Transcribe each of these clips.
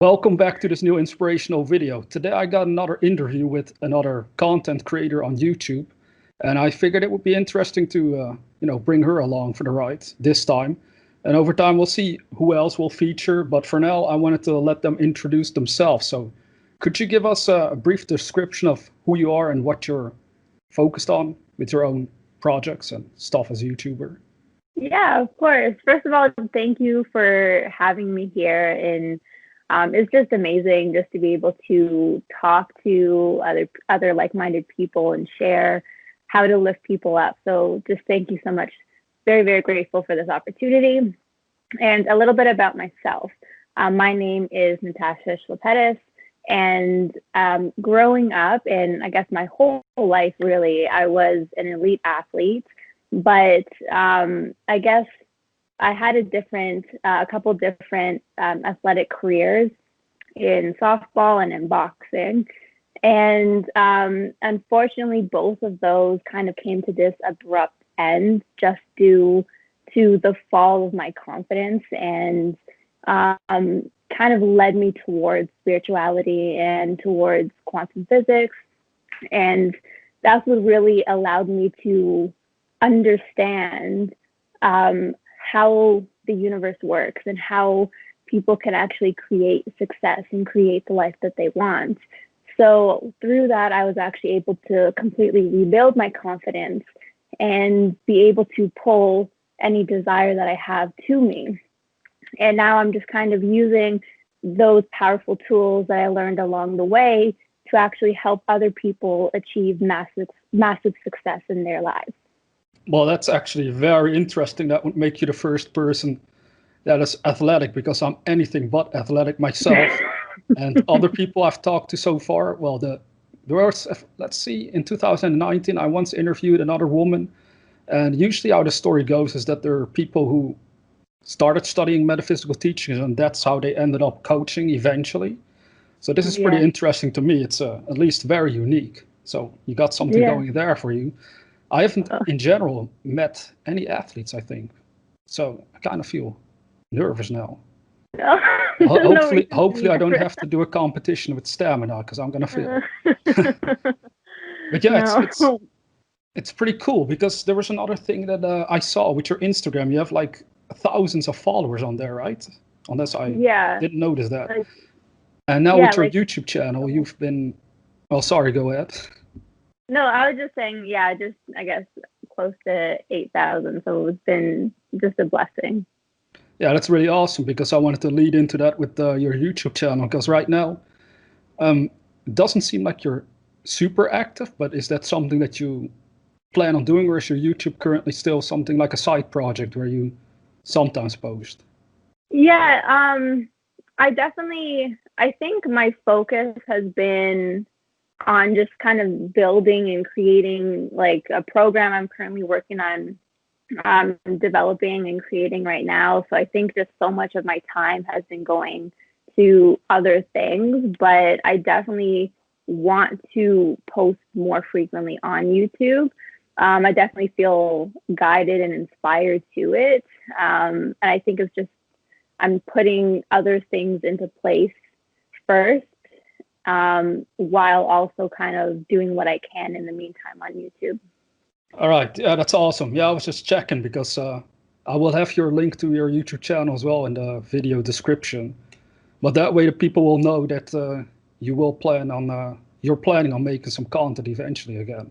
Welcome back to this new inspirational video. Today I got another interview with another content creator on YouTube, and I figured it would be interesting to, bring her along for the ride this time. And over time we'll see who else will feature, but for now I wanted to let them introduce themselves. So could you give us a brief description of who you are and what you're focused on with your own projects and stuff as a YouTuber? Yeah, of course. First of all, thank you for having me here. And it's just amazing just to be able to talk to other like-minded people and share how to lift people up. So just thank you so much. Very, very grateful for this opportunity. And a little bit about myself. My name is Natasha Szlapetis. And growing up, and I guess my whole life really, I was an elite athlete. But I guess I had a couple different athletic careers in softball and in boxing. And unfortunately, both of those kind of came to this abrupt end just due to the fall of my confidence and kind of led me towards spirituality and towards quantum physics. And that's what really allowed me to understand how the universe works and how people can actually create success and create the life that they want. So through that, I was actually able to completely rebuild my confidence and be able to pull any desire that I have to me. And now I'm just kind of using those powerful tools that I learned along the way to actually help other people achieve massive success in their lives. Well, that's actually very interesting. That would make you the first person that is athletic, because I'm anything but athletic myself. And other people I've talked to so far, well, there was, let's see, in 2019, I once interviewed another woman. And usually how the story goes is that there are people who started studying metaphysical teachings, and that's how they ended up coaching eventually. So this is pretty Yeah. interesting to me. It's at least very unique. So you got something Yeah. going there for you. I haven't, in general, met any athletes, I think. So I kind of feel nervous now. No, no Hopefully, reason I to don't be have to do a competition with stamina, because I'm gonna fail. nervous. But yeah, No. it's pretty cool, because there was another thing that I saw with your Instagram. You have like thousands of followers on there, right? Unless I Yeah. didn't notice that. Like, And now yeah, with your like, YouTube channel, you've been. Well, sorry, go ahead. no, I was just saying, yeah, just, I guess, close to 8,000. So it's been just a blessing. Yeah, that's really awesome, because I wanted to lead into that with your YouTube channel. Because right now, it doesn't seem like you're super active, but is that something that you plan on doing, or is your YouTube currently still something like a side project where you sometimes post? Yeah, I think my focus has been on just kind of building and creating like a program I'm currently working on developing and creating right now. So I think just so much of my time has been going to other things, but I definitely want to post more frequently on YouTube. I definitely feel guided and inspired to it. And I think it's just, I'm putting other things into place first, while also kind of doing what I can in the meantime on YouTube. All right, yeah, that's awesome. Yeah, I was just checking, because I will have your link to your YouTube channel as well in the video description. But that way, the people will know that you will you're planning on making some content eventually again.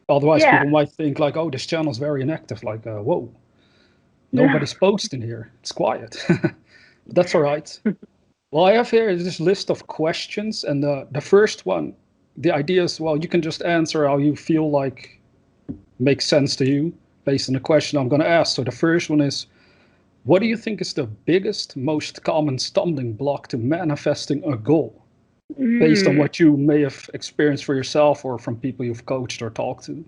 Otherwise, Yeah. people might think like, oh, this channel is very inactive. Like, whoa, nobody's posting here. It's quiet. But that's all right. Well, I have here this list of questions, and the first one, the idea is, well, you can just answer how you feel like makes sense to you based on the question I'm going to ask. So the first one is, what do you think is the biggest, most common stumbling block to manifesting a goal, based on Mm, what you may have experienced for yourself or from people you've coached or talked to?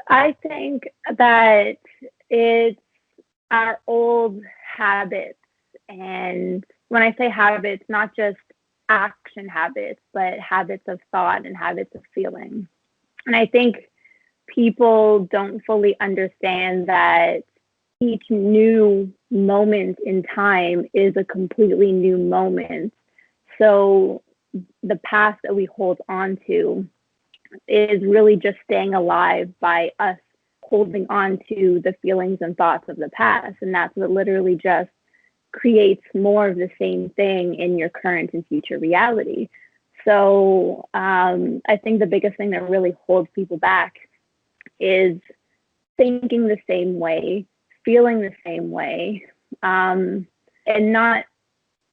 I think that it's our old habits. And when I say habits, not just action habits, but habits of thought and habits of feeling. And I think people don't fully understand that each new moment in time is a completely new moment. So the past that we hold on to is really just staying alive by us holding on to the feelings and thoughts of the past. And that's what literally just creates more of the same thing in your current and future reality. So I think the biggest thing that really holds people back is thinking the same way, feeling the same way, and not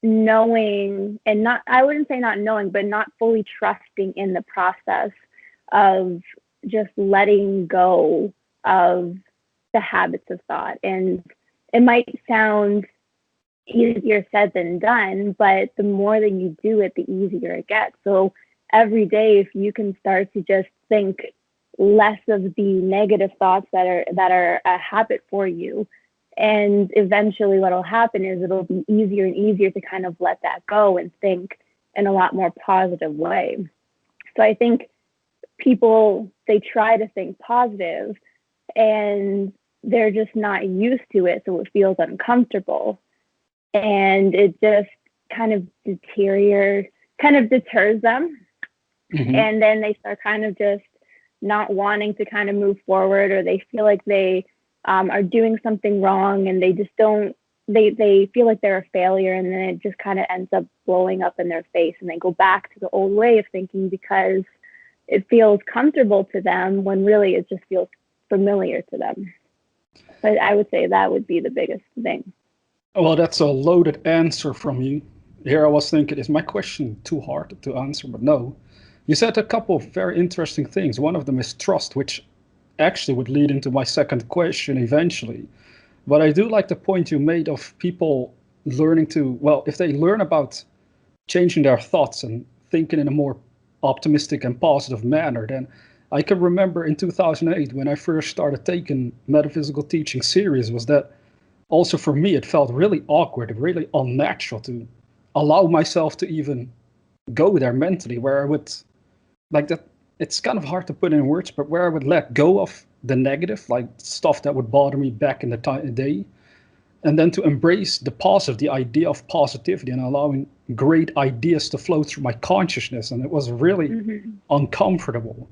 knowing, and not, I wouldn't say not knowing, but not fully trusting in the process of just letting go of the habits of thought. And it might sound easier said than done, but the more that you do it, the easier it gets. So every day, if you can start to just think less of the negative thoughts that are a habit for you, and eventually what'll happen is it'll be easier and easier to kind of let that go and think in a lot more positive way. So I think people, they try to think positive and they're just not used to it, so it feels uncomfortable, and it just kind of deters them, Hmm. and then they start kind of just not wanting to kind of move forward, or they feel like they are doing something wrong, and they just don't, they feel like they're a failure, and then it just kind of ends up blowing up in their face, and they go back to the old way of thinking because it feels comfortable to them when really it just feels familiar to them. But I would say that would be the biggest thing. Well, that's a loaded answer from you. Here I was thinking, is my question too hard to answer? But no. You said a couple of very interesting things. One of them is trust, which actually would lead into my second question eventually. But I do like the point you made of people learning to, well, if they learn about changing their thoughts and thinking in a more optimistic and positive manner, then I can remember in 2008 when I first started taking metaphysical teaching serious, was that also for me it felt really awkward, really unnatural to allow myself to even go there mentally, where I would like that. It's kind of hard to put in words, but where I would let go of the negative, like stuff that would bother me back in the day, and then to embrace the positive, the idea of positivity, and allowing great ideas to flow through my consciousness. And it was really Mm-hmm. uncomfortable.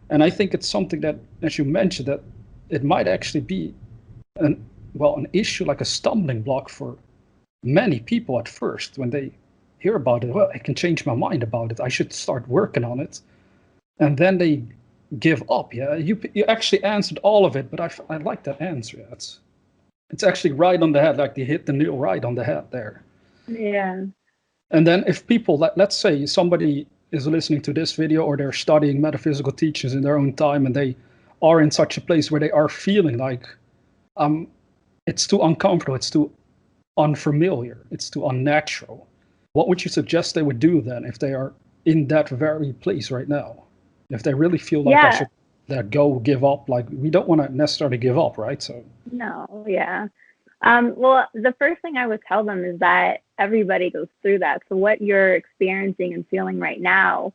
And I think it's something that, as you mentioned, that it might actually be an, well, an issue, like a stumbling block for many people at first when they hear about it. Well, I can change my mind about it, I should start working on it, and then they give up. Yeah, you actually answered all of it, but I like that answer. Yeah, it's actually right on the head, like they hit the nail right on the head there. Yeah. And then if people, let's say somebody is listening to this video, or they're studying metaphysical teachings in their own time, and they are in such a place where they are feeling like um, it's too uncomfortable, it's too unfamiliar, it's too unnatural. What would you suggest they would do then if they are in that very place right now? If they really feel like I Yeah. should let go, give up, like we don't want to necessarily give up, right? So, No. Yeah. Well, the first thing I would tell them is that everybody goes through that. So what you're experiencing and feeling right now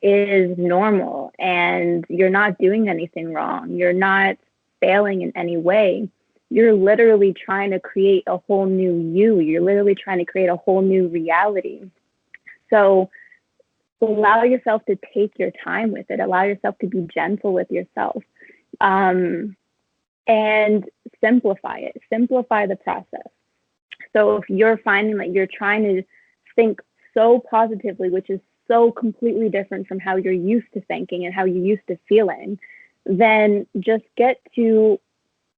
is normal, and you're not doing anything wrong. You're not failing in any way. You're literally trying to create a whole new you. You're literally trying to create a whole new reality. So allow yourself to take your time with it. Allow yourself to be gentle with yourself. Um, and simplify it. Simplify the process. So if you're finding that you're trying to think so positively, which is so completely different from how you're used to thinking and how you're used to feeling, then just get to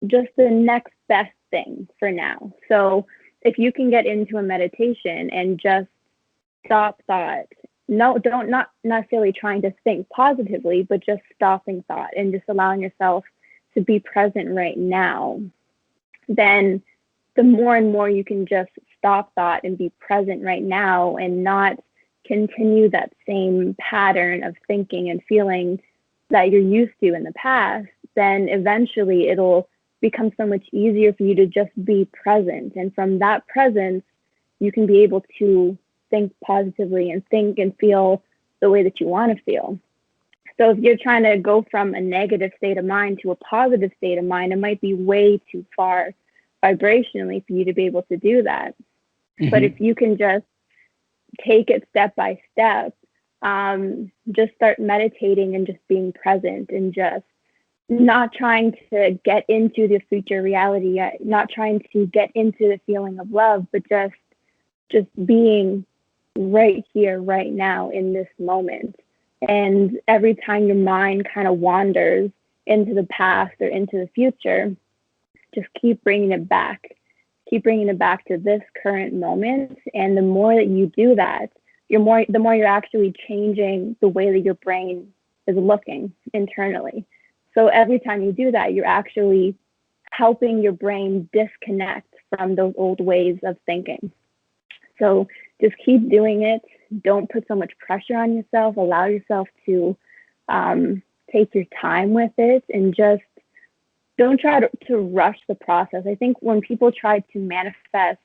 just the next best thing for now. So if you can get into a meditation and just stop thought, no, don't, not necessarily trying to think positively, but just stopping thought and just allowing yourself to be present right now, then the more and more you can just stop thought and be present right now and not continue that same pattern of thinking and feeling that you're used to in the past, then eventually it'll become so much easier for you to just be present. And from that presence, you can be able to think positively and think and feel the way that you want to feel. So if you're trying to go from a negative state of mind to a positive state of mind, it might be way too far vibrationally for you to be able to do that. But if Mm-hmm. you can just take it step by step, just start meditating and just being present and just not trying to get into the future reality, not trying to get into the feeling of love, but just being right here, right now in this moment. And every time your mind kind of wanders into the past or into the future, just keep bringing it back. Keep bringing it back to this current moment. And the more that you do that, the more you're actually changing the way that your brain is looking internally. So every time you do that, you're actually helping your brain disconnect from those old ways of thinking. So just keep doing it. Don't put so much pressure on yourself. Allow yourself to take your time with it, and just don't try to rush the process. I think when people try to manifest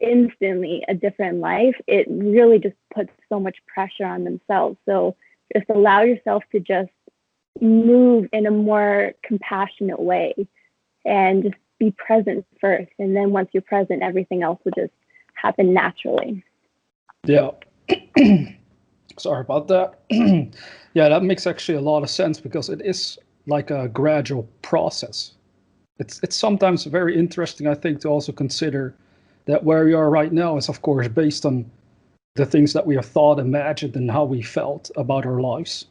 instantly a different life, it really just puts so much pressure on themselves. So just allow yourself to just move in a more compassionate way and just be present first. And then once you're present, everything else will just happen naturally. Yeah. Sorry about that. Yeah, that makes actually a lot of sense because it is like a gradual process. It's sometimes very interesting, I think, to also consider that where we are right now is, of course, based on the things that we have thought, imagined, and how we felt about our lives.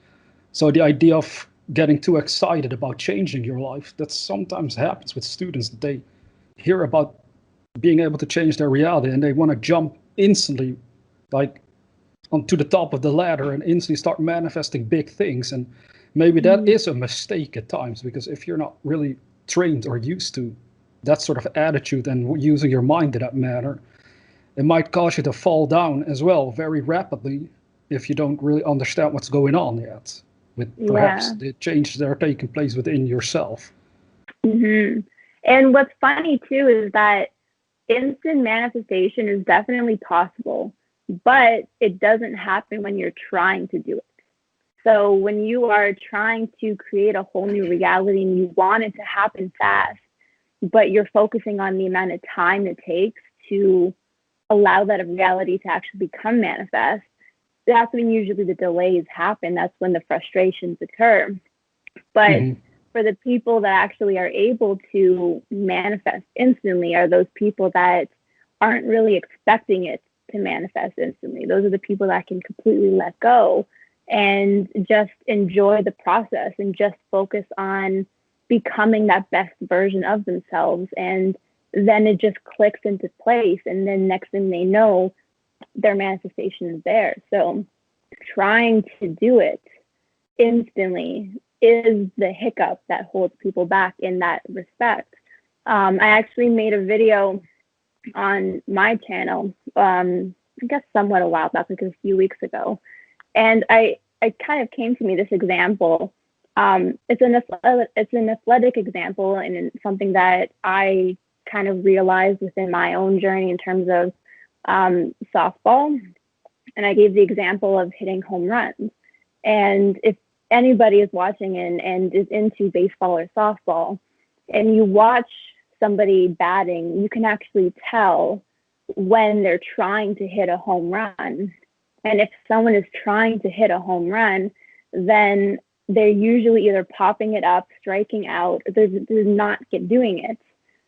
So the idea of getting too excited about changing your life, that sometimes happens with students that they hear about being able to change their reality and they want to jump instantly, like onto the top of the ladder and instantly start manifesting big things. And maybe that Mm-hmm. is a mistake at times because if you're not really trained or used to that sort of attitude and using your mind in that manner, it might cause you to fall down as well very rapidly if you don't really understand what's going on yet with perhaps Yeah. the changes that are taking place within yourself. Mm-hmm. And what's funny too is that instant manifestation is definitely possible, but it doesn't happen when you're trying to do it. So when you are trying to create a whole new reality and you want it to happen fast, but you're focusing on the amount of time it takes to allow that reality to actually become manifest, that's when usually the delays happen. That's when the frustrations occur. But Hmm. for the people that actually are able to manifest instantly are those people that aren't really expecting it to manifest instantly. Those are the people that can completely let go and just enjoy the process and just focus on becoming that best version of themselves. And then it just clicks into place. And then next thing they know, their manifestation is there. So trying to do it instantly is the hiccup that holds people back in that respect. I actually made a video on my channel, I guess somewhat a while back, like a few weeks ago, and I kind of came to me this example. It's an athletic example and something that I kind of realized within my own journey in terms of softball. And I gave the example of hitting home runs. And if anybody is watching and is into baseball or softball, and you watch somebody batting, you can actually tell when they're trying to hit a home run. And if someone is trying to hit a home run, then they're usually either popping it up, striking out, or they're not doing it.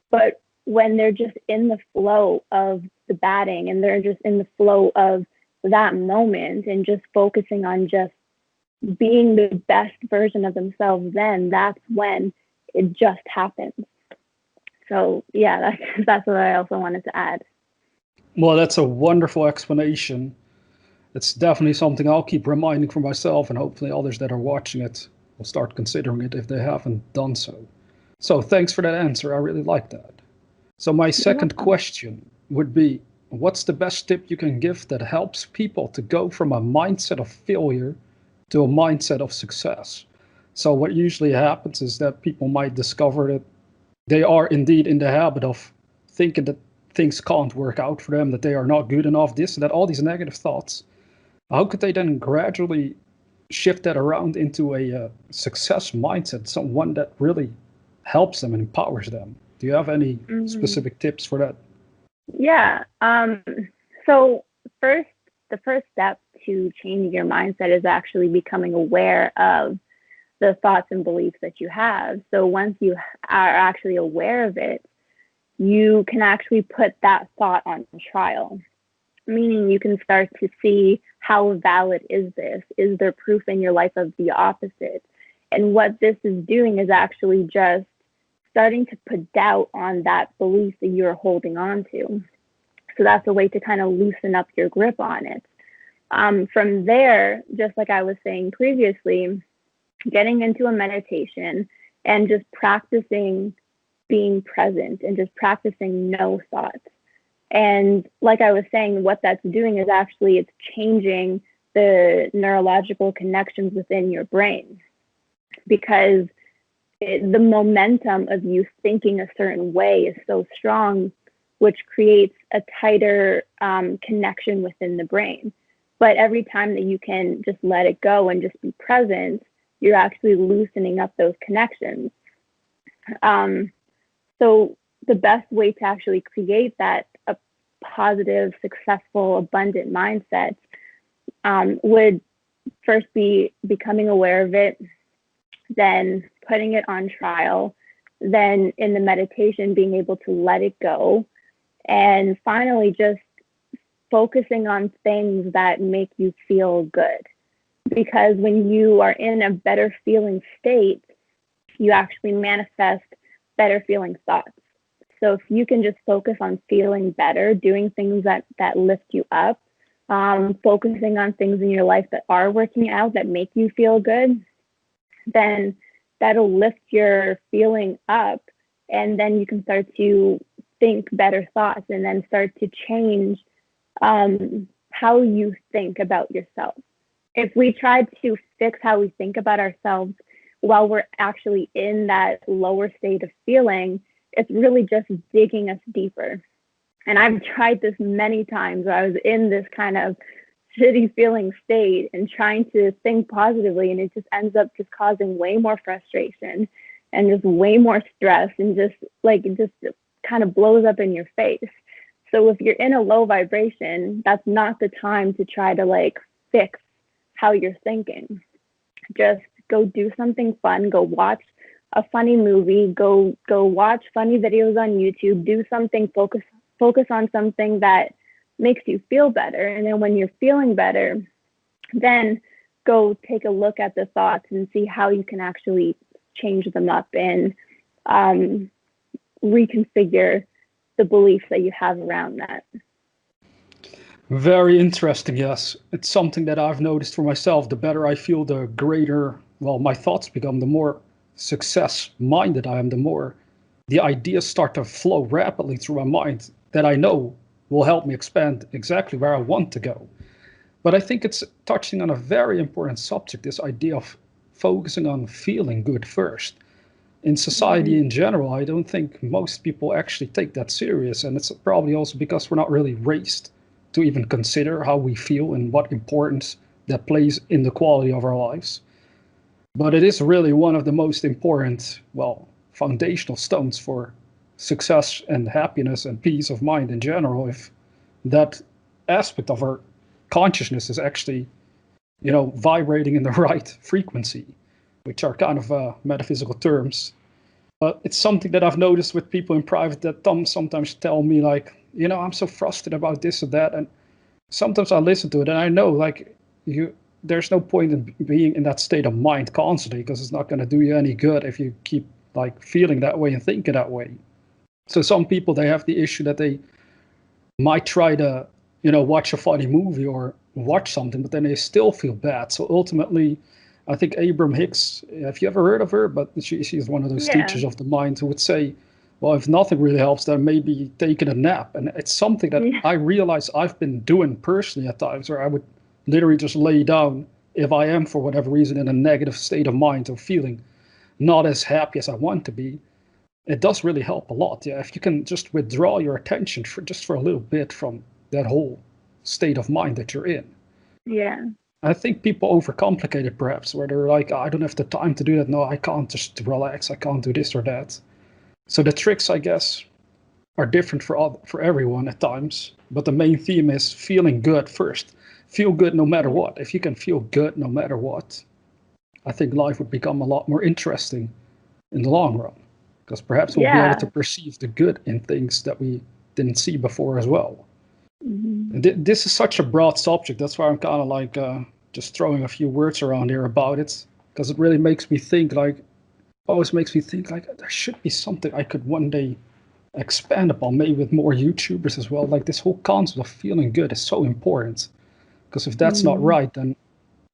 But when they're just in the flow of the batting and they're just in the flow of that moment and just focusing on just being the best version of themselves, then that's when it just happens. So yeah, that's what I also wanted to add. Well, that's a wonderful explanation. It's definitely something I'll keep reminding for myself, and hopefully others that are watching it will start considering it if they haven't done so. So, thanks for that answer. I really like that. So, my You're second welcome. question would be, what's the best tip you can give that helps people to go from a mindset of failure to a mindset of success? So, what usually happens is that people might discover that they are indeed in the habit of thinking that things can't work out for them, that they are not good enough, this and that, all these negative thoughts. How could they then gradually shift that around into a success mindset, someone that really helps them and empowers them? Do you have any Mhm. specific tips for that? Yeah. So first, the first step to changing your mindset is actually becoming aware of the thoughts and beliefs that you have. So once you are actually aware of it, you can actually put that thought on trial, meaning you can start to see how valid is this? Is there proof in your life of the opposite? And what this is doing is actually just starting to put doubt on that belief that you're holding on to. So that's a way to kind of loosen up your grip on it. From there, just like I was saying previously, getting into a meditation and just practicing being present and just practicing no thoughts. And like I was saying, what that's doing is actually it's changing the neurological connections within your brain because the momentum of you thinking a certain way is so strong, which creates a tighter connection within the brain. But every time that you can just let it go and just be present, you're actually loosening up those connections. Um, so the best way to actually create that a positive, successful, abundant mindset would first be becoming aware of it, then putting it on trial, then in the meditation being able to let it go, and finally just focusing on things that make you feel good. Because when you are in a better feeling state, you actually manifest better feeling thoughts. So if you can just focus on feeling better, doing things that lift you up, focusing on things in your life that are working out that make you feel good, then that'll lift your feeling up, and then you can start to think better thoughts, and then start to change how you think about yourself. If we try to fix how we think about ourselves while we're actually in that lower state of feeling, it's really just digging us deeper. And I've tried this many times where I was in this kind of shitty feeling state and trying to think positively, and it just ends up just causing way more frustration and just way more stress, and just like it just kind of blows up in your face. So if you're in a low vibration, that's not the time to try to like fix how you're thinking. Just go do something fun, go watch a funny movie, go watch funny videos on YouTube, do something, focus on something that makes you feel better. And then when you're feeling better, then go take a look at the thoughts and see how you can actually change them up and um, reconfigure the beliefs that you have around that. Very interesting, yes. It's something that I've noticed for myself. The better I feel, the greater, well, my thoughts become, the more success minded I am, the more the ideas start to flow rapidly through my mind that I know will help me expand exactly where I want to go. But I think it's touching on a very important subject, this idea of focusing on feeling good first. In society Mm-hmm. in general, I don't think most people actually take that serious. And it's probably also because we're not really raised to even consider how we feel and what importance that plays in the quality of our lives. But it is really one of the most important, well, foundational stones for success and happiness and peace of mind in general. If that aspect of our consciousness is actually, vibrating in the right frequency, which are kind of metaphysical terms. But it's something that I've noticed with people in private that sometimes tell me like, I'm so frustrated about this or that, and sometimes I listen to it and I know like you, there's no point in being in that state of mind constantly because it's not going to do you any good if you keep like feeling that way and thinking that way. So some people they have the issue that they might try to, watch a funny movie or watch something, but then they still feel bad. So ultimately, I think Abram Hicks, have you ever heard of her? But she's one of those Yeah. teachers of the mind who would say, well, if nothing really helps, then maybe taking a nap. And it's something that Yeah. I realize I've been doing personally at times where I would literally just lay down if I am, for whatever reason, in a negative state of mind or feeling not as happy as I want to be. It does really help a lot. Yeah, if you can just withdraw your attention for a little bit from that whole state of mind that you're in. Yeah. I think people overcomplicate it perhaps, where they're like, "Oh, I don't have the time to do that. No, I can't just relax. I can't do this or that." So the tricks, I guess, are different for everyone at times, but the main theme is feeling good first. Feel good no matter what. If you can feel good no matter what, I think life would become a lot more interesting in the long run, because perhaps we'll be able to Yeah. perceive the good in things that we didn't see before as well. Hmm. And this is such a broad subject. That's why I'm kind of like just throwing a few words around here about it, because it really makes me think. Like, always makes me think like there should be something I could one day expand upon, maybe with more YouTubers as well. Like this whole concept of feeling good is so important, because if that's not Hmm. right, then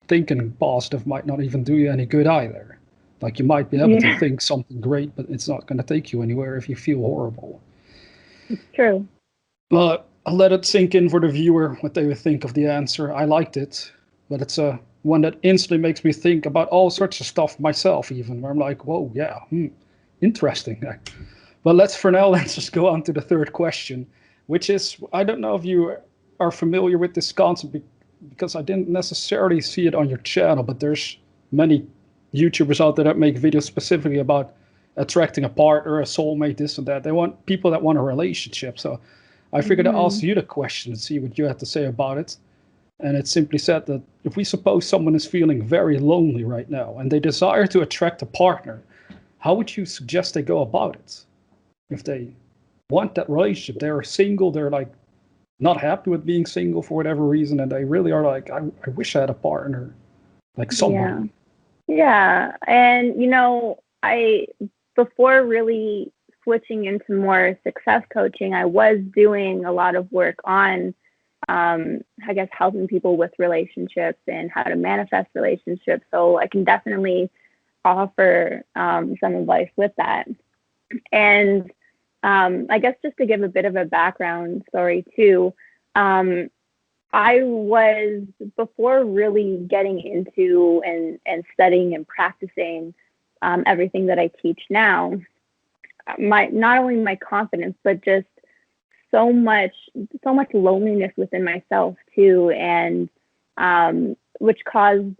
thinking positive might not even do you any good either. Like you might be able to Yeah, think something great, but it's not going to take you anywhere if you feel horrible. it's true. Well, I'll let it sink in for the viewer what they would think of the answer. I liked it, but it's a one that instantly makes me think about all sorts of stuff myself, even where I'm like, whoa, yeah, interesting. But let's for now let's just go on to the third question, which is I don't know if you are familiar with this concept because I didn't necessarily see it on your channel, but there's many YouTubers out there that make videos specifically about attracting a partner, a soulmate, this and that. They want people that want a relationship. So I figured I'd Hmm. ask you the question and see what you had to say about it. And it simply said that if we suppose someone is feeling very lonely right now and they desire to attract a partner, how would you suggest they go about it? If they want that relationship, they're single, they're like not happy with being single for whatever reason, and they really are like, I wish I had a partner, like Yeah. somebody. Yeah. And, I, before really switching into more success coaching, I was doing a lot of work on, I guess, helping people with relationships and how to manifest relationships. So I can definitely offer some advice with that. And I guess just to give a bit of a background story too, um, I was, before really getting into and studying and practicing everything that I teach now, my not only my confidence, but just so much so much loneliness within myself too, and which caused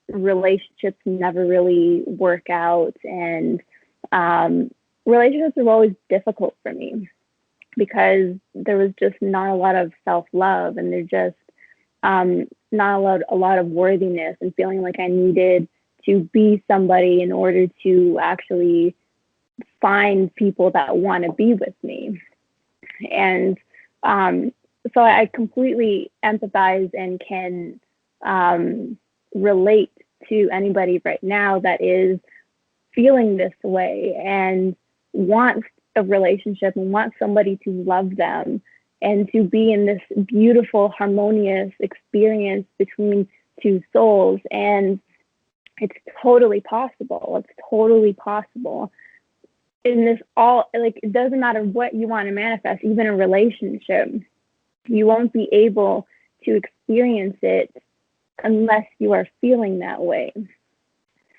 relationships never really work out, and um, relationships were always difficult for me because there was just not a lot of self love, and there just not a lot of worthiness and feeling like I needed to be somebody in order to actually find people that want to be with me. And um, so I completely empathize and can relate to anybody right now that is feeling this way and wants a relationship and wants somebody to love them and to be in this beautiful, harmonious experience between two souls. And it's totally possible. It's totally possible. In this all, like, it doesn't matter what you want to manifest, even a relationship, you won't be able to experience it unless you are feeling that way.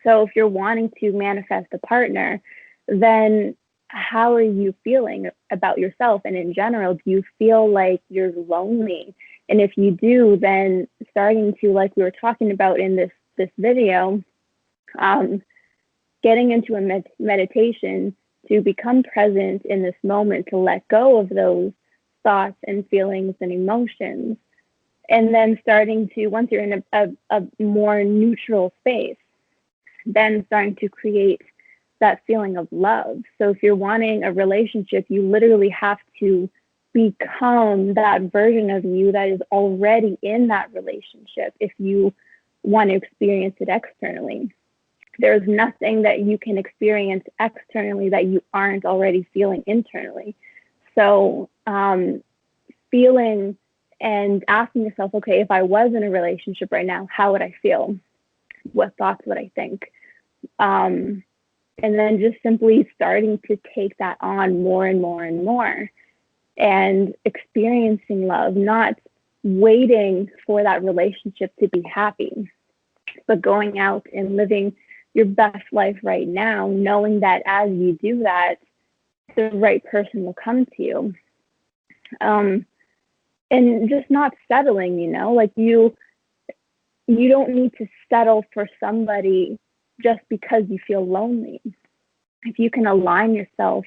So if you're wanting to manifest a partner, then how are you feeling about yourself? And in general, do you feel like you're lonely? And if you do, then starting to, like we were talking about in this video, um, getting into a meditation to become present in this moment, to let go of those thoughts and feelings and emotions. And then starting to, once you're in a more neutral space, then starting to create that feeling of love. So if you're wanting a relationship, you literally have to become that version of you that is already in that relationship if you want to experience it externally. There's nothing that you can experience externally that you aren't already feeling internally. So, feeling and asking yourself, okay, if I was in a relationship right now, how would I feel? What thoughts would I think? Um, and then just simply starting to take that on more and more and more and experiencing love, not waiting for that relationship to be happy, but going out and living your best life right now, knowing that as you do that, the right person will come to you. Um, and just not settling, like you don't need to settle for somebody just because you feel lonely. If you can align yourself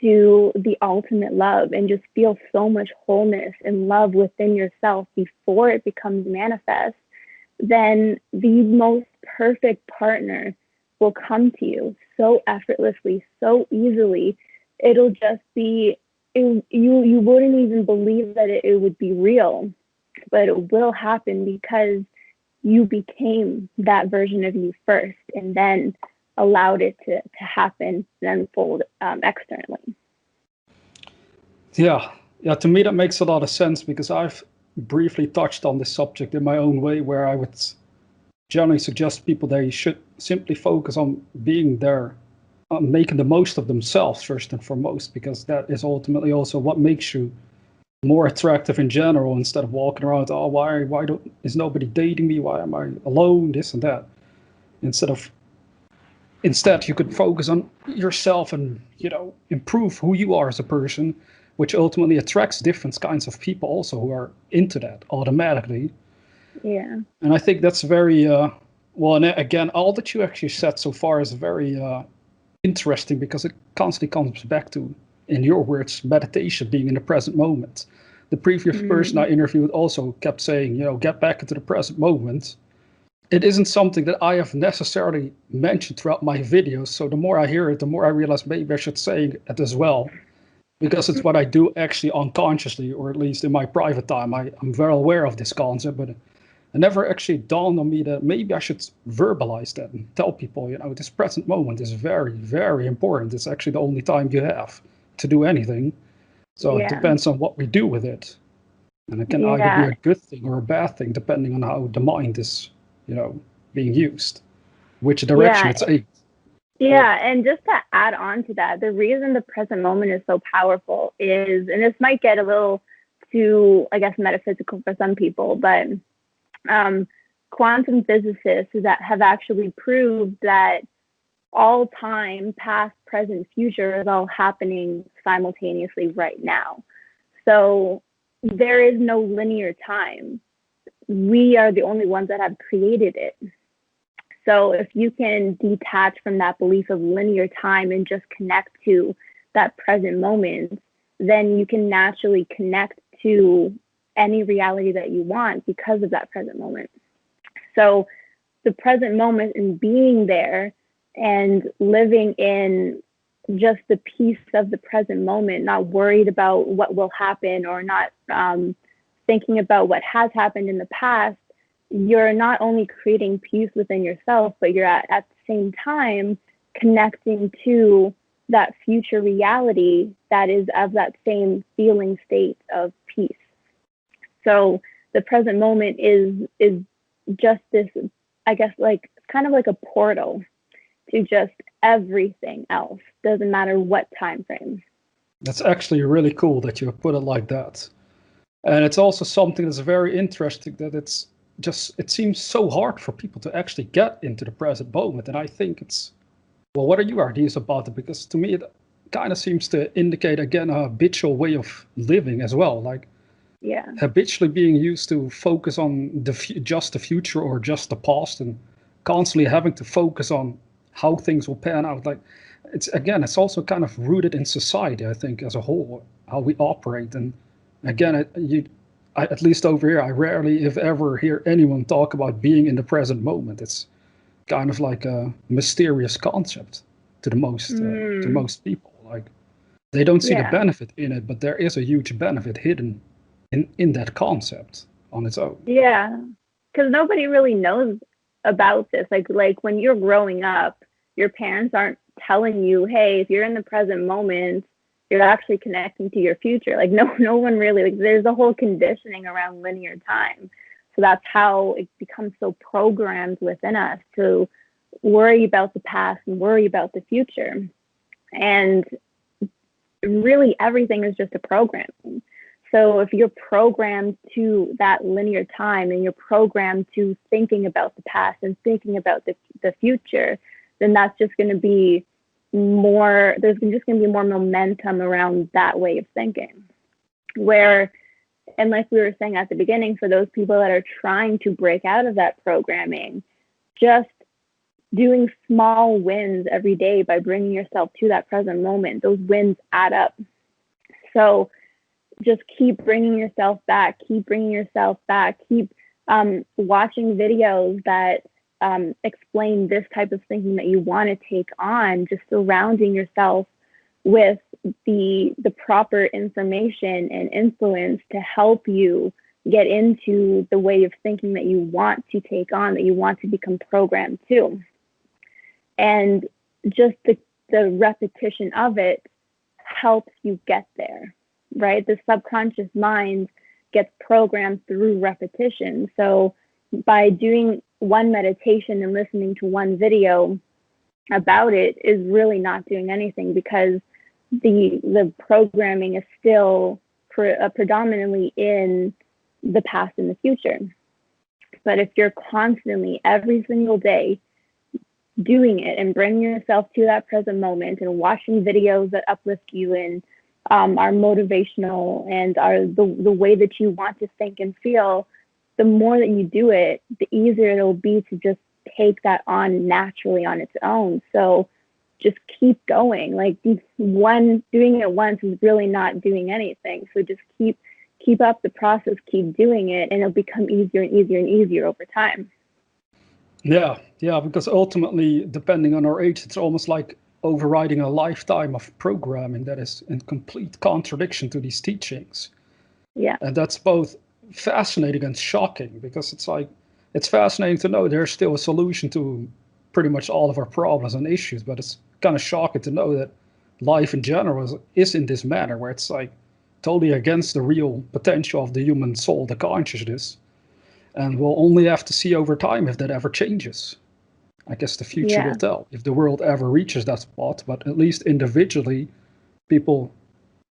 into the ultimate love and just feel so much wholeness and love within yourself before it becomes manifest, then the most perfect partner will come to you so effortlessly, so easily. It'll just be, you wouldn't even believe that it would be real, but it will happen because you became that version of you first and then allowed it to happen and unfold externally. Yeah, yeah. To me, that makes a lot of sense because I've briefly touched on this subject in my own way, where I would generally suggest people they should simply focus on being there, on making the most of themselves first and foremost, because that is ultimately also what makes you more attractive in general. Instead of walking around, oh, why don't is nobody dating me? Why am I alone? This and that. Instead you could focus on yourself and improve who you are as a person, which ultimately attracts different kinds of people also who are into that automatically. Yeah. And I think that's very well, and again, all that you actually said so far is very interesting because it constantly comes back to, in your words, meditation, being in the present moment. The previous person I interviewed also kept saying, get back into the present moment. It isn't something that I have necessarily mentioned throughout my videos. So the more I hear it, the more I realize maybe I should say it as well, because it's what I do actually unconsciously, or at least in my private time. I'm very aware of this concept, but it never actually dawned on me that maybe I should verbalize that and tell people, this present moment is very, very important. It's actually the only time you have to do anything. So it Yeah. depends on what we do with it. And it can either be Yeah. a good thing or a bad thing, depending on how the mind is, being used, which direction Yeah. it's aimed. Yeah, and just to add on to that, the reason the present moment is so powerful is, and this might get a little too, I guess, metaphysical for some people, but quantum physicists that have actually proved that all time, past, present, future is all happening simultaneously right now. So there is no linear time. We are the only ones that have created it. So if you can detach from that belief of linear time and just connect to that present moment, then you can naturally connect to any reality that you want because of that present moment. So the present moment and being there and living in just the peace of the present moment, not worried about what will happen or not thinking about what has happened in the past, you're not only creating peace within yourself, but you're at the same time connecting to that future reality that is of that same feeling state of peace. So the present moment is just this, I guess, like kind of like a portal to just everything else. Doesn't matter what time frame. That's actually really cool that you put it like that. And it's also something that's very interesting that it seems so hard for people to actually get into the present moment. And I think well, what are your ideas about it? Because to me, it kind of seems to indicate, again, a habitual way of living as well. Like, Yeah. habitually being used to focus on just the future or just the past, and constantly having to focus on how things will pan out. Like, it's also kind of rooted in society, I think, as a whole, how we operate. And again, at least over here, I rarely, if ever, hear anyone talk about being in the present moment. It's kind of like a mysterious concept to most people. Like, they don't see the Yeah. benefit in it, but there is a huge benefit hidden in that concept on its own. Yeah. Because nobody really knows about this. Like when you're growing up, your parents aren't telling you, hey, if you're in the present moment, you're actually connecting to your future. Like no one really, like there's a whole conditioning around linear time. So that's how it becomes so programmed within us to worry about the past and worry about the future. And really everything is just a programming. So if you're programmed to that linear time and you're programmed to thinking about the past and thinking about the future, then that's just going to be more, there's just going to be more momentum around that way of thinking. Where, and like we were saying at the beginning, for those people that are trying to break out of that programming, just doing small wins every day by bringing yourself to that present moment, those wins add up. So just keep bringing yourself back, keep bringing yourself back, keep watching videos that explain this type of thinking that you want to take on, just surrounding yourself with the proper information and influence to help you get into the way of thinking that you want to take on, that you want to become programmed to. And just the repetition of it helps you get there, right? The subconscious mind gets programmed through repetition. So by doing one meditation and listening to one video about it is really not doing anything, because the programming is still predominantly in the past and the future. But if you're constantly, every single day, doing it and bringing yourself to that present moment and watching videos that uplift you and are motivational and are the way that you want to think and feel, the more that you do it, the easier it'll be to just take that on naturally on its own. So just keep going. Like, doing it once is really not doing anything. So just keep up the process, keep doing it, and it'll become easier and easier and easier over time. Yeah, because ultimately, depending on our age, it's almost like overriding a lifetime of programming that is in complete contradiction to these teachings. Yeah. And that's both fascinating and shocking, because it's like, it's fascinating to know there's still a solution to pretty much all of our problems and issues, but it's kind of shocking to know that life in general is in this manner, where it's like totally against the real potential of the human soul, the consciousness. And we'll only have to see over time if that ever changes. I guess the future will tell if the world ever reaches that spot, but at least individually, people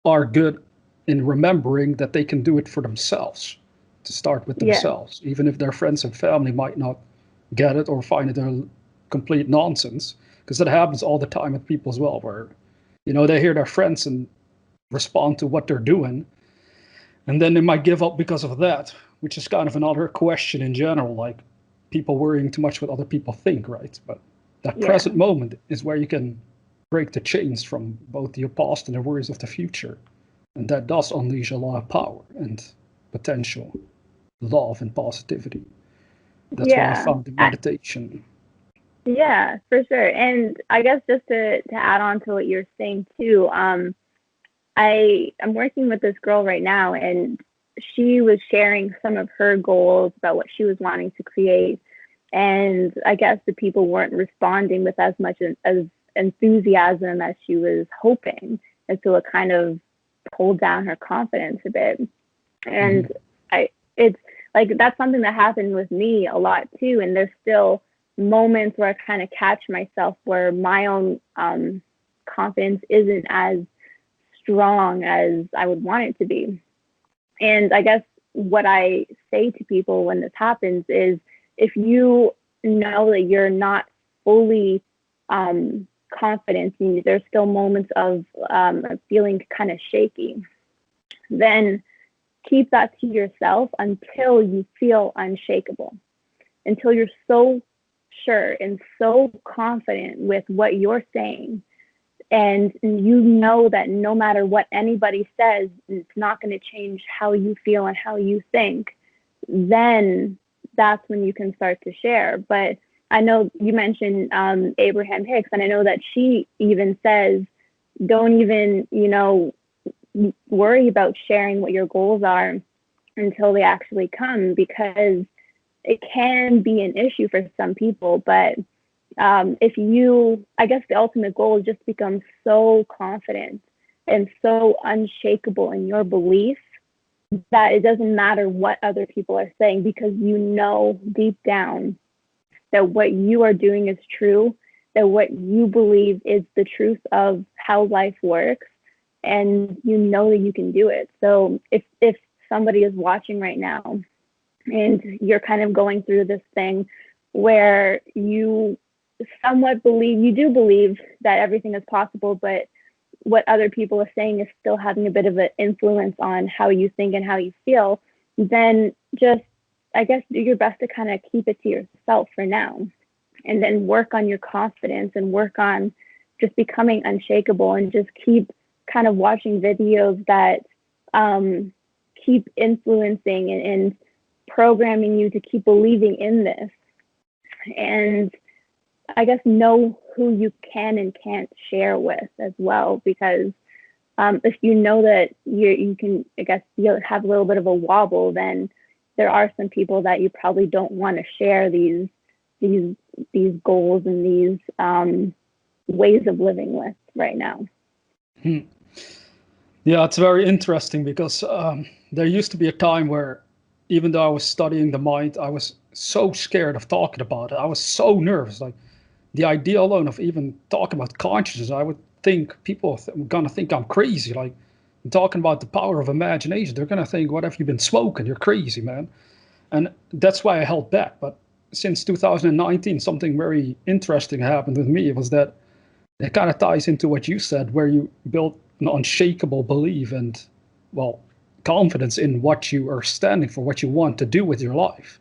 are good in remembering that they can do it for themselves, to start with themselves, even if their friends and family might not get it or find it a complete nonsense, because that happens all the time with people as well, where, they hear their friends and respond to what they're doing, and then they might give up because of that, which is kind of another question in general, like people worrying too much what other people think, right? But that present moment is where you can break the chains from both your past and the worries of the future. And that does unleash a lot of power and potential, love and positivity. That's what I found in meditation. Yeah, for sure. And I guess just to add on to what you're saying too, I'm working with this girl right now, and she was sharing some of her goals about what she was wanting to create. And I guess the people weren't responding with as much as enthusiasm as she was hoping. And so it kind of pulled down her confidence a bit. And it's like, that's something that happened with me a lot too. And there's still moments where I kind of catch myself where my own confidence isn't as strong as I would want it to be. And I guess what I say to people when this happens is, if you know that you're not fully confident, and there's still moments of feeling kind of shaky, then keep that to yourself until you feel unshakable, until you're so sure and so confident with what you're saying, and you know that no matter what anybody says, it's not going to change how you feel and how you think, then that's when you can start to share. But I know you mentioned Abraham Hicks, and I know that she even says, don't even, worry about sharing what your goals are until they actually come, because it can be an issue for some people. But I guess the ultimate goal is just to become so confident and so unshakable in your belief that it doesn't matter what other people are saying, because deep down that what you are doing is true, that what you believe is the truth of how life works, and that you can do it. So if somebody is watching right now and you're kind of going through this thing where you somewhat believe that everything is possible, but what other people are saying is still having a bit of an influence on how you think and how you feel, then just, I guess, do your best to kind of keep it to yourself for now. and then work on your confidence and work on just becoming unshakable, and just keep kind of watching videos that keep influencing and programming you to keep believing in this. And I guess know who you can and can't share with as well, because if you know that you can, I guess, you'll have a little bit of a wobble, then there are some people that you probably don't want to share these goals and these ways of living with right now. Yeah, it's very interesting because there used to be a time where, even though I was studying the mind, I was so scared of talking about it. I was so nervous. Like, the idea alone of even talking about consciousness, I would think people are gonna think I'm crazy. Like, talking about the power of imagination, they're gonna think, "What have you been smoking? You're crazy, man." And that's why I held back. But since 2019, something very interesting happened with me. It was that it kind of ties into what you said, where you build an unshakable belief and, well, confidence in what you are standing for, what you want to do with your life.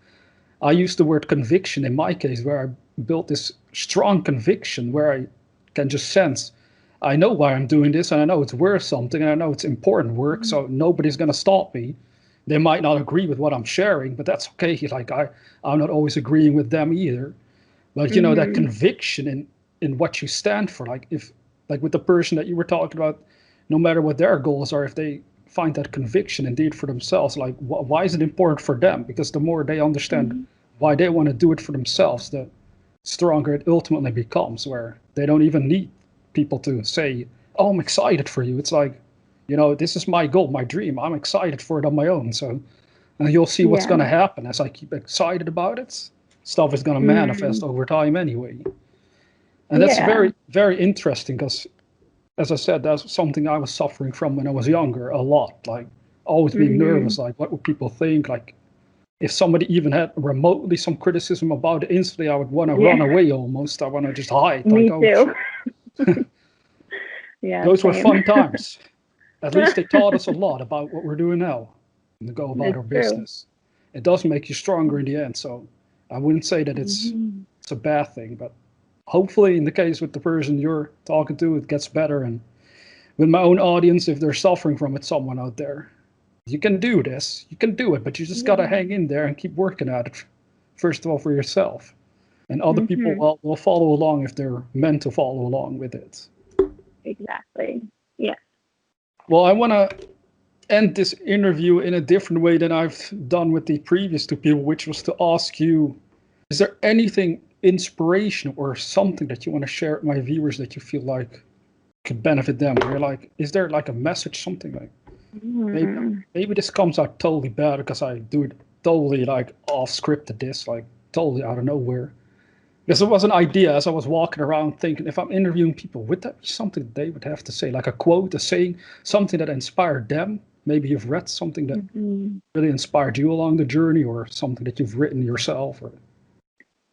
I use the word conviction in my case, where I built this strong conviction where I can just sense, I know why I'm doing this, and I know it's worth something, and I know it's important work, so nobody's going to stop me. They might not agree with what I'm sharing, but that's okay. Like, I'm not always agreeing with them either. But that conviction in what you stand for, like, if, like, with the person that you were talking about, no matter what their goals are, if they find that conviction indeed for themselves, like, why is it important for them? Because the more they understand why they want to do it for themselves, the stronger it ultimately becomes, where they don't even need people to say, "Oh, I'm excited for you." It's like, this is my goal, my dream. I'm excited for it on my own. So, and you'll see what's going to happen as I keep excited about it. Stuff is going to manifest over time anyway. And that's very, very interesting because, as I said, that's something I was suffering from when I was younger a lot. Like, always being nervous, like, what would people think? Like, if somebody even had remotely some criticism about it, instantly I would want to run away almost. I want to just hide. Me Like, oh, too. those were Same. fun times. At least they taught us a lot about what we're doing now and to go about It's our true. business. It does make you stronger in the end. So I wouldn't say that it's a bad thing, but hopefully in the case with the person you're talking to, it gets better. And with my own audience, if they're suffering from it, someone out there, you can do this, you can do it, but you just got to hang in there and keep working at it. First of all, for yourself, and other people will follow along if they're meant to follow along with it. Exactly. Yeah. Well, I want to end this interview in a different way than I've done with the previous two people, which was to ask you, is there anything inspirational or something that you want to share with my viewers that you feel like could benefit them? Or like, is there like a message, something like, maybe this comes out totally bad because I do it totally like off scripted, this like totally out of nowhere. Because it was an idea as I was walking around thinking, if I'm interviewing people, would that be something they would have to say, like a quote, a saying, something that inspired them? Maybe you've read something that really inspired you along the journey, or something that you've written yourself. Or...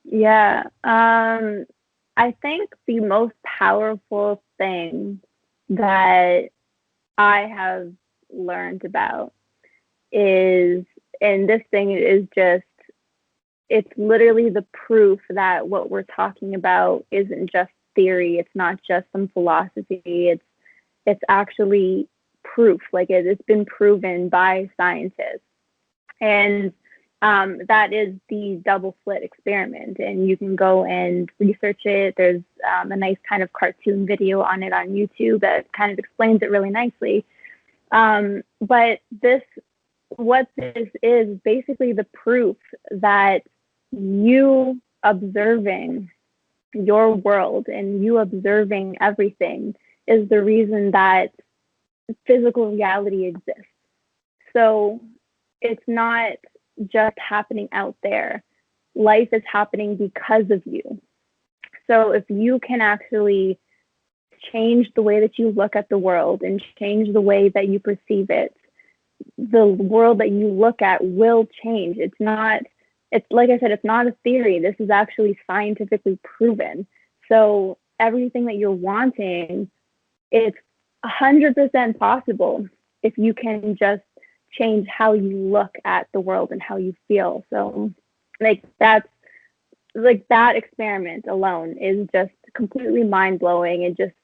Yeah. I think the most powerful thing that I have learned about is, and this thing is just, it's literally the proof that what we're talking about isn't just theory. It's not just some philosophy. It's actually proof. Like, it's been proven by scientists. And that is the double slit experiment. And you can go and research it. There's a nice kind of cartoon video on it on YouTube that kind of explains it really nicely. But what this is basically the proof that you observing your world and you observing everything is the reason that physical reality exists. So it's not just happening out there. Life is happening because of you. So if you can actually change the way that you look at the world and change the way that you perceive it, the world that you look at will change. It's like I said, it's not a theory. This is actually scientifically proven. So everything that you're wanting, it's 100% possible if you can just change how you look at the world and how you feel. So, like, that's like that experiment alone is just completely mind blowing. It just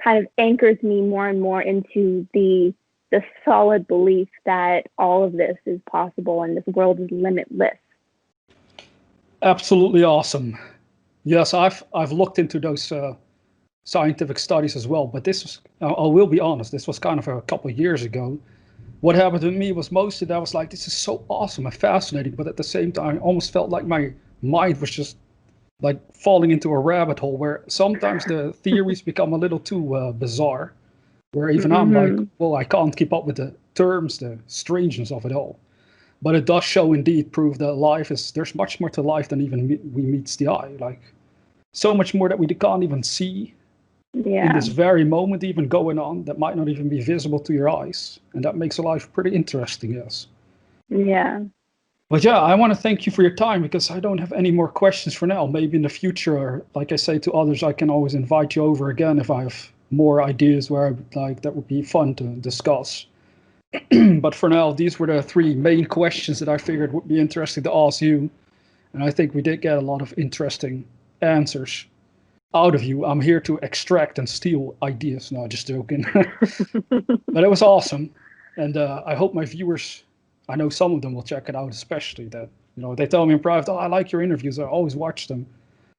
kind of anchors me more and more into the solid belief that all of this is possible and this world is limitless. Absolutely awesome. Yes, I've looked into those scientific studies as well, but this was, I will be honest, this was kind of a couple of years ago. What happened to me was mostly that I was like, this is so awesome and fascinating, but at the same time, I almost felt like my mind was just like falling into a rabbit hole where sometimes the theories become a little too bizarre, where even I'm like, Mm-hmm. well, I can't keep up with the terms, the strangeness of it all. But it does show indeed prove that life is, there's much more to life than even we meets the eye. Like so much more that we can't even see in Yeah. this very moment even going on that might not even be visible to your eyes. And that makes life pretty interesting, yes. Yeah. But yeah, I want to thank you for your time because I don't have any more questions for now. Maybe in the future, or like I say to others, I can always invite you over again if I have more ideas where like that would be fun to discuss. But for now, these were the three main questions that I figured would be interesting to ask you. And I think we did get a lot of interesting answers out of you. I'm here to extract and steal ideas. No, just joking. But it was awesome. And I hope my viewers, I know some of them will check it out, especially that, they tell me in private, oh, I like your interviews. I always watch them.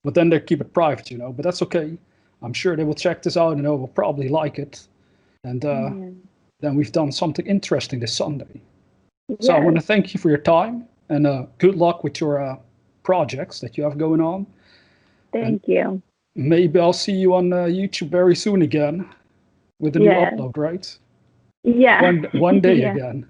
But then they keep it private. But that's okay. I'm sure they will check this out and they will probably like it. And Yeah. then we've done something interesting this Sunday. So I want Yes. to thank you for your time and good luck with your projects that you have going on. And Thank you. maybe I'll see you on YouTube very soon again with a new Yes. upload, right? Yeah. One day Yeah. again.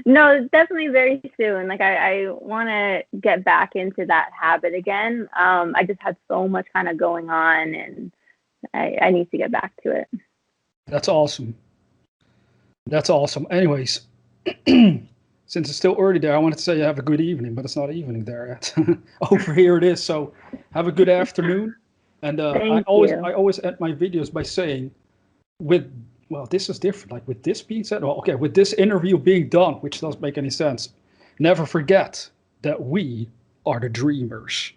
No, definitely very soon. Like I want to get back into that habit again. I just had so much kind of going on, and I need to get back to it. That's awesome. That's awesome. Anyways, since it's still early there, I wanted to say have a good evening, but it's not evening there yet. Over here it is. So have a good afternoon. And I Thank always you. I always end my videos by saying, with well, this is different. Like with this being said, well, okay, with this interview being done, which doesn't make any sense, never forget that we are the dreamers.